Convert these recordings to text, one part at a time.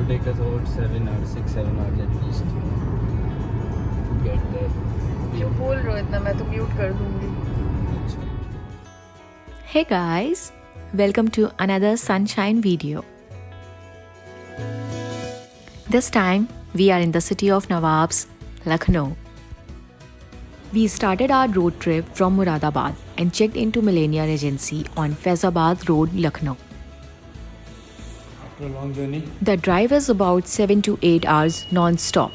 will take us about 7 hours, 6-7 hours at least to get there. क्यों बोल रहे हो इतना? मैं तो म्यूट कर दूंगी. Hey guys, welcome to another sunshine video. This time we are in the city of Nawabs, Lucknow. We started our road trip from Muradabad and checked into Millennia Regency on Faizabad Road, Lucknow. After a long journey, The drive is about 7 to 8 hours non-stop.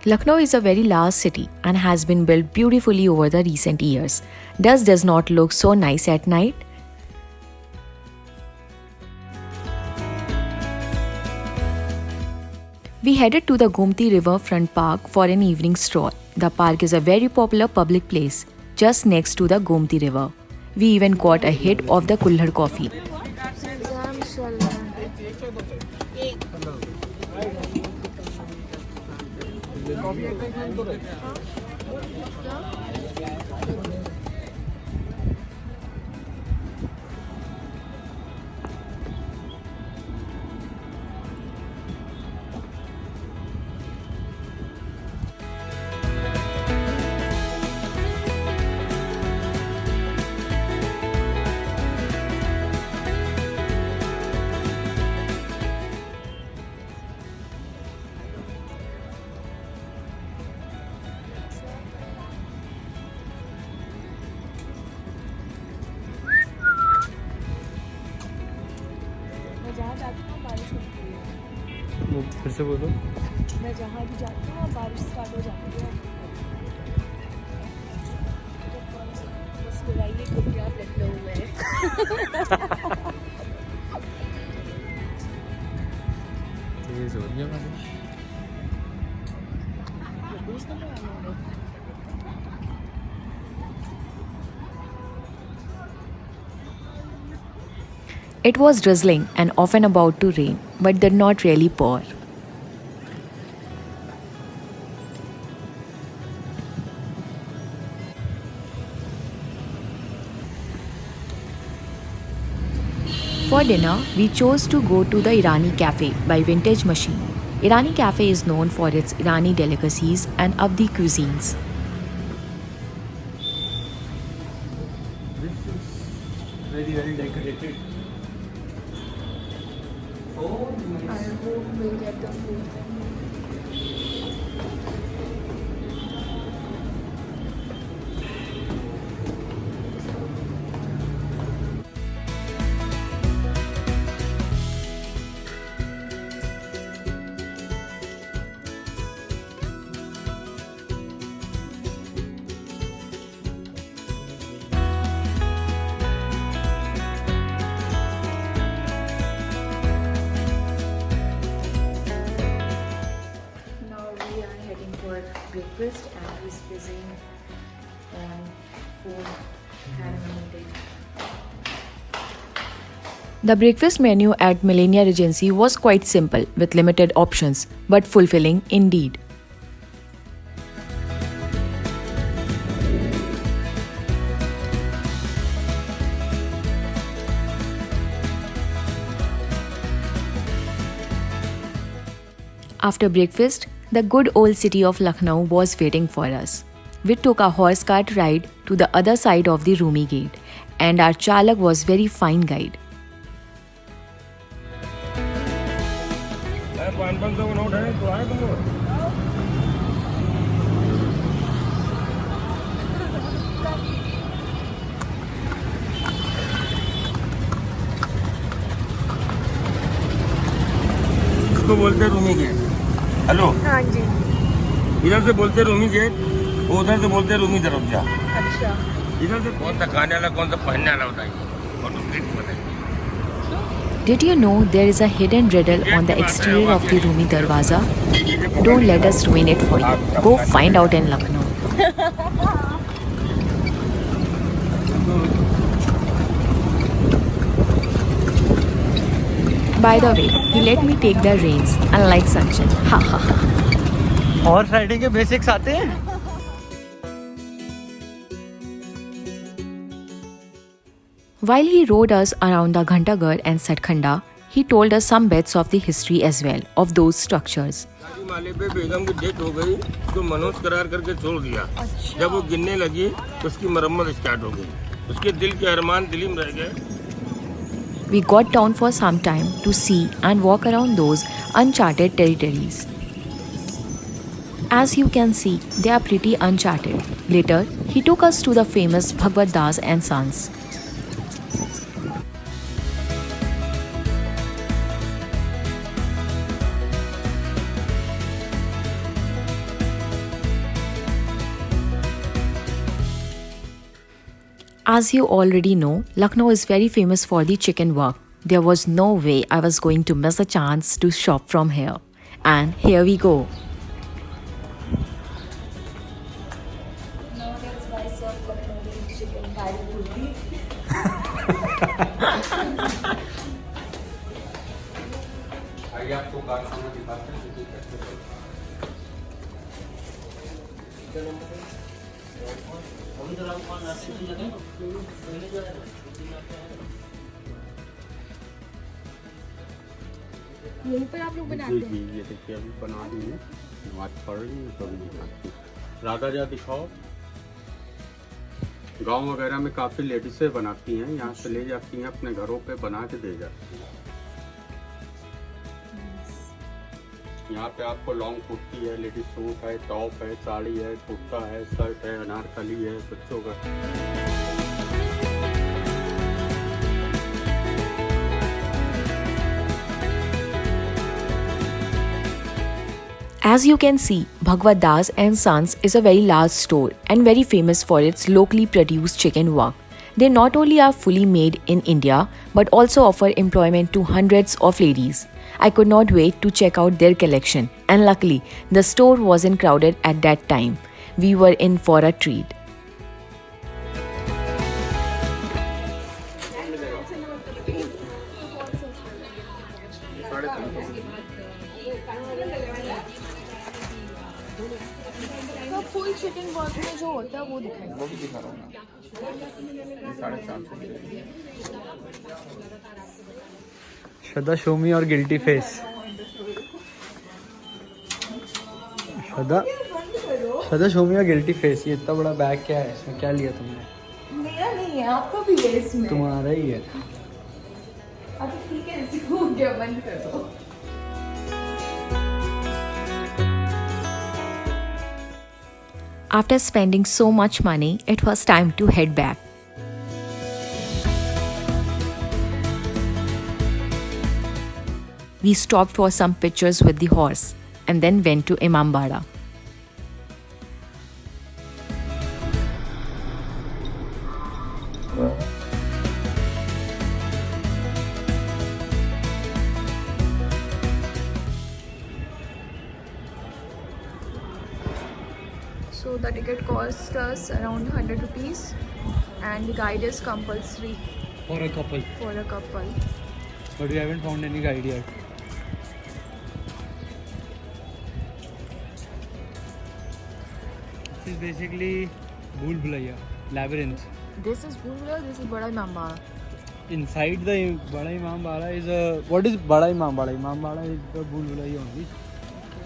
Lucknow is a very large city and has been built beautifully over the recent years. Does not look so nice at night? We headed to the Gomti Riverfront Park for an evening stroll. The park is a very popular public place just next to the Gomti River. We even got a hit of the Kullhad coffee. जहाँ जाती हूँ बारिश होती है. वो फिर से बोलो. मैं जहाँ भी जाती हूँ बारिश स्टार्ट हो जाती है. बस लगाइए क्योंकि आप लखनऊ में हैं. तेज हो रही है बारिश. It was drizzling and often about to rain, but did not really pour. For dinner, we chose to go to the Irani Cafe by Vintage Machine. Irani Cafe is known for its Irani delicacies and Avdi cuisines. This is very well decorated. Oh, I nice. hope we'll get the food. Breakfast and he's busy on phone having a meeting. The breakfast menu at Millennia Regency was quite simple with limited options, but fulfilling indeed. After breakfast, the good old city of Lucknow was waiting for us. We took a horse cart ride to the other side of the Rumi Gate, and our Chalak was very fine guide. इसको बोलते हैं Rumi gate. Hello, हाँ जी. इधर से बोलते हैं Rumi gate, वो उधर से बोलते हैं रूमी दरवाजा. अच्छा. इधर से कौन सा खाने वाला कौन सा पहनने वाला बताइए और तुम प्लीज बताइए. Did you know there is a hidden riddle on the exterior of the Rumi Darwaza? Don't let us ruin it for you. Go find out in Lucknow. By the way, he let me take the reins, unlike Sanchit. Ha ha ha. Horse riding के basics आते हैं. While he rode us around the Ghantaghar and Satkhanda, he told us some bits of the history as well of those structures. शादी माले पे बेगम की death हो गई तो मनोज करार करके छोड़ दिया. जब वो गिनने लगी तो उसकी मरम्मत स्टार्ट हो गई. उसके दिल के अरमान दिल में रह गए. We got down for some time to see and walk around those uncharted territories. As you can see, they are pretty uncharted. Later, he took us to the famous Bhagwat Das and Sons. As you already know, Lucknow is very famous for the chicken wok. There was no way I was going to miss a chance to shop from here. And here we go. यहीं पर आप लोग बनाते हैं? ये देखिए अभी बना रही हूँ. नमाज पढ़ रही हूँ तो अभी बनाती हूँ. राधा जा दिखाओ. गांव वगैरह में काफ़ी लेडीज़ें बनाती हैं. यहाँ से ले जाती हैं अपने घरों पे बना के दे जाती हैं. यहाँ पे आपको लॉन्ग कुर्ती है, लेडीज सूट है, टॉप है, साड़ी है, कुर्ता है, शर्ट है, अनारकली है, बच्चों का. As you can see, Bhagwat Das and Sons is a very large store and very famous for its locally produced chicken wok. They not only are fully made in India but also offer employment to hundreds of ladies. I could not wait to check out their collection, and luckily, the store wasn't crowded at that time. We were in for a treat. Full chicken walk में जो होता है वो दिखाएगा. वो भी दिखा रहा हूँ मैं. 450. श्रद्धा, शो मी और गिल्टी फेस. श्रद्धा, शो मी और गिल्टी फेस. ये इतना बड़ा बैग क्या है? इसमें क्या लिया तुमने? मेरा नहीं है, आपका भी है इसमें. तुम्हारा ही है. अच्छा ठीक है, इसको क्या बंद कर दो. After spending so much money, it was time to head back. We stopped for some pictures with the horse and then went to Imambara. So the ticket cost us around 100 rupees and the guide is compulsory For a couple. for a couple. But we haven't found any guide yet. This is basically Bhool Bhulaiya, labyrinth. This is Bhulbhulaiya, this is Bada Imambara. Inside the Bada Imambara is a... What is Bada Imambara? Imambara is the Bhool Bhulaiya only.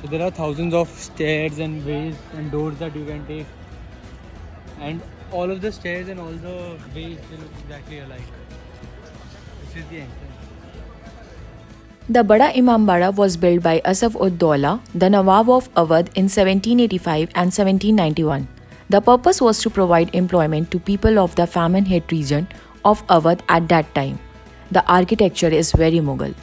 So there are thousands of stairs and ways and doors that you can take. And all of the stairs and all the ways they look exactly alike. This is the entrance. The Bada Imambara was built by Asaf ud Daula, the Nawab of Awadh in 1785 and 1791. The purpose was to provide employment to people of the famine-hit region of Awadh at that time. The architecture is very Mughal.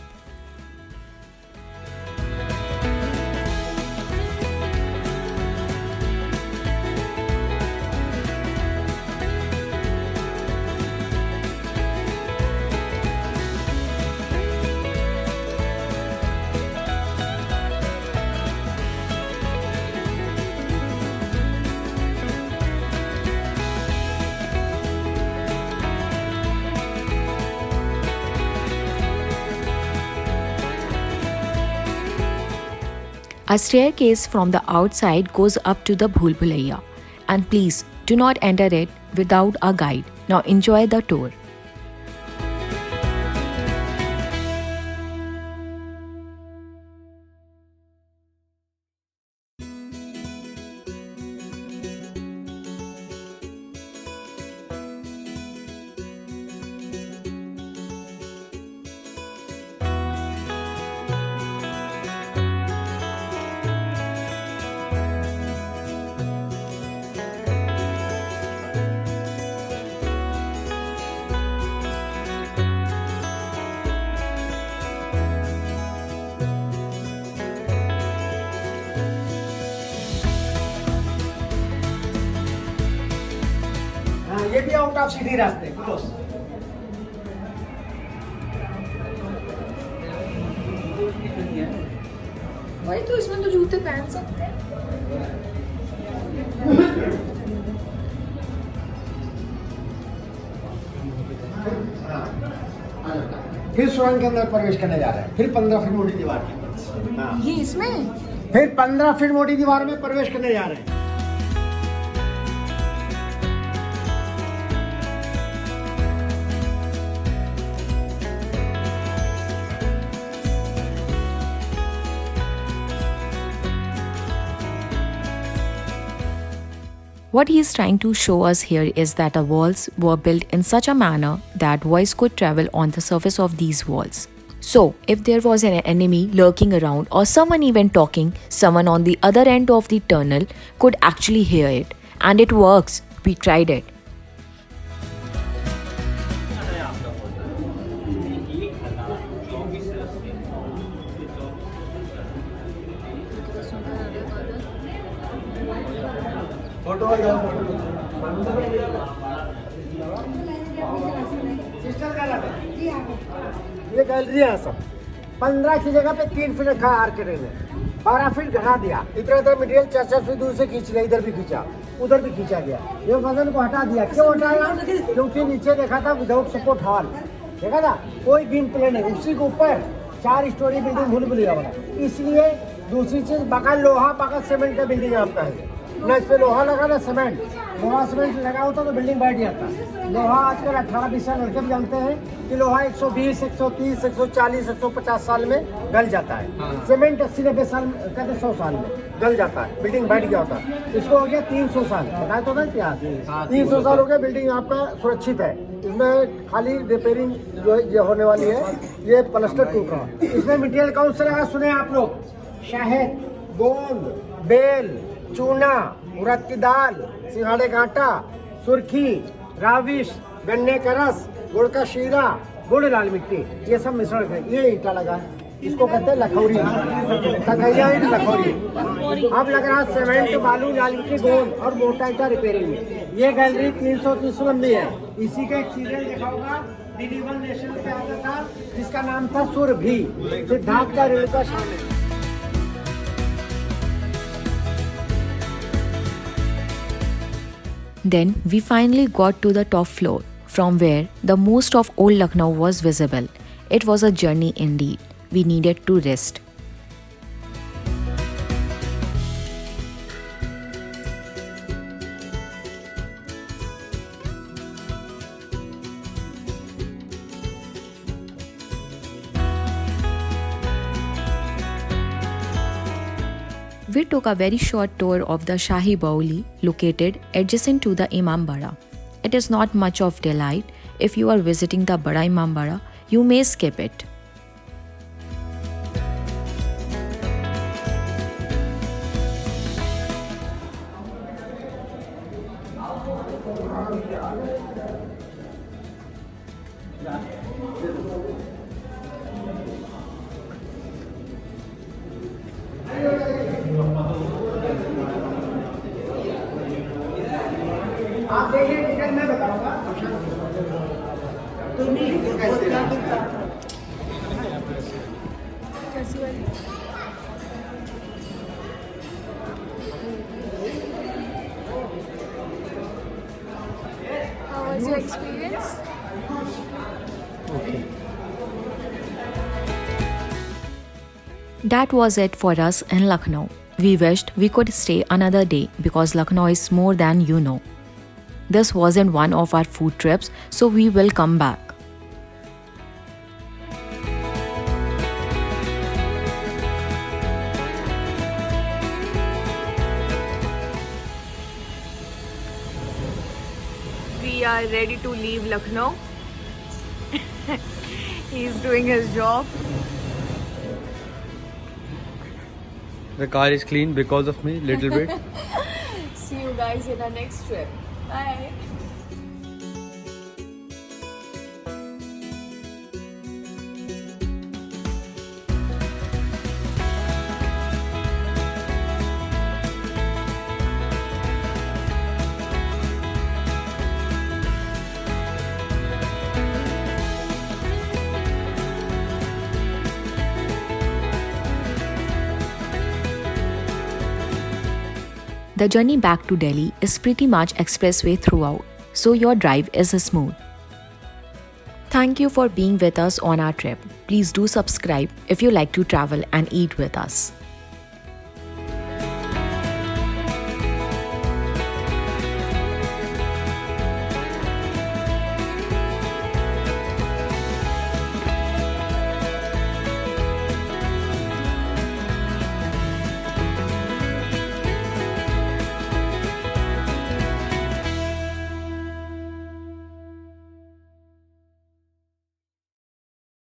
A staircase from the outside goes up to the Bhul Bhulaiya, and please do not enter it without a guide. Now enjoy the tour. ये भी out of city रास्ते close. भाई तो इसमें तो जूते पहन सकते हैं। फिर सुरंग के अंदर प्रवेश करने जा रहे हैं, फिर 15 फीट मोटी दीवार के। हाँ। ये इसमें फिर 15 फीट मोटी दीवार में प्रवेश करने जा रहे हैं। What he is trying to show us here is that the walls were built in such a manner that voice could travel on the surface of these walls. So, if there was an enemy lurking around or someone even talking, someone on the other end of the tunnel could actually hear it. And it works. We tried it. ये gallery है सब। 15 की जगह पे 3 feet रखा architect ने, 12 feet घटा दिया। इधर उधर मटेरियल 4-4 फीट दूर से खींच लिया, इधर भी खींचा, उधर भी खींचा गया। ये वजन को हटा दिया। क्यों हटाया? क्योंकि नीचे देखा था विदाउट सपोर्ट हॉल, देखा था कोई बीम प्लेन है, उसी के ऊपर 4 स्टोरी बिल्डिंग भूल भुलैया बना। इसलिए दूसरी चीज बगल लोहा बगल सीमेंट का बिल्डिंग आपका है ना, इस पे लोहा लगा ना सीमेंट, लोहा सीमेंट लगा होता तो बिल्डिंग बैठ जाता। लोहा आजकल 18-20 साल लड़के भी जानते हैं कि लोहा 120, 130, 140, 150 साल में गल जाता है। सीमेंट 80-90 साल कहते 100 साल में गल जाता है, बिल्डिंग बैठ गया होता है। इसको हो गया 300 साल, बताया तो ना क्या 300 साल हो गया, बिल्डिंग आपका सुरक्षित है। इसमें खाली रिपेयरिंग जो है ये होने वाली है, ये प्लास्टर टूट रहा है। इसमें मटेरियल कौन सा लगा सुने आप लोग? शहद, गोंद, बेल, चूना, उड़द की दाल, सिंघाड़े का आटा, सुर्खी, राविश, गन्ने का रस, गुड़ का शीरा, गुड़ लाल मिट्टी, ये सब मिश्रण है। ये ईटा लगा है, इसको कहते हैं लखौरी, लखौरी। अब लग रहा सीमेंट, बालू, लाल मिट्टी, गोंद और मोटा ईटा रिपेयरिंग में। ये गैलरी 330 लंबी है। इसी का एक सीरियल देखा होगा, DD1 नेशनल पे आता था, जिसका नाम था सुरभि, सिद्धार्थ का रेणुका शामिल। Then we finally got to the top floor, from where the most of old Lucknow was visible. It was a journey indeed. We needed to rest. We took a very short tour of the Shahi Bauli located adjacent to the Imambara. It is not much of delight. If you are visiting the Bada Imambara, you may skip it. आप देखिए detail में बताऊंगा। कैसी वाली? How was your experience? That was it for us in Lucknow. We wished we could stay another day because Lucknow is more than you know. This wasn't one of our food trips, so we will come back. We are ready to leave Lucknow. He's doing his job. The car is clean because of me, little bit. See you guys in our next trip. Bye. The journey back to Delhi is pretty much expressway throughout, so your drive is smooth. Thank you for being with us on our trip. Please do subscribe if you like to travel and eat with us.